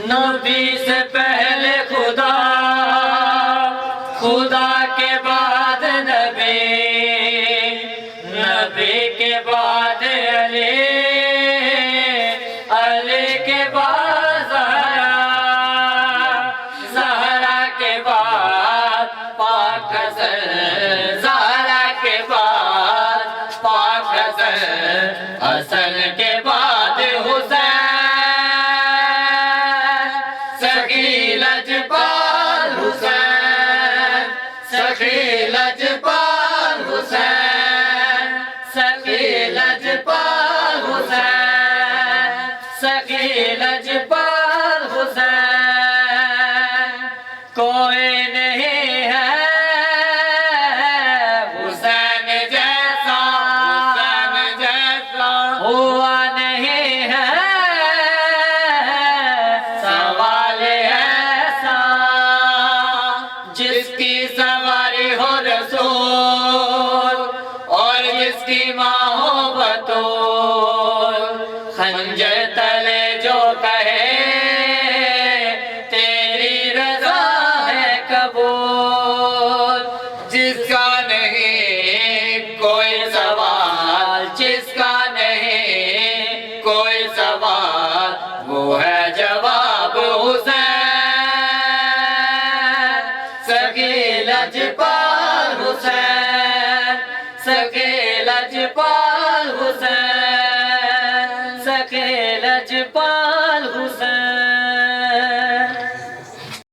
نبی سے پہلے خدا، خدا کے بعد نبی، نبی کے بعد علی، علی کے بعد زہرا، زہرا کے بعد پاک حسن، زہرا کے بعد پاک حسن، حسن کے بعد حسین، سخی لجپال حسین، سخی لجپال حسین، سخی لجپال حسین، سخی لجپال حسین، کوئی نہیں ہے حسین جیسا، حسین جیسا ہوا نہیں ہے سوال ایسا، جس کی سواری ہو رسول اور جس کی ماں ہو بطول، خنجر تلے جو کہے تیری رضا ہے قبول، جس کا نہیں کوئی سوال، جس کا نہیں کوئی سوال، وہ ہے جواب حسین، سخی لجپال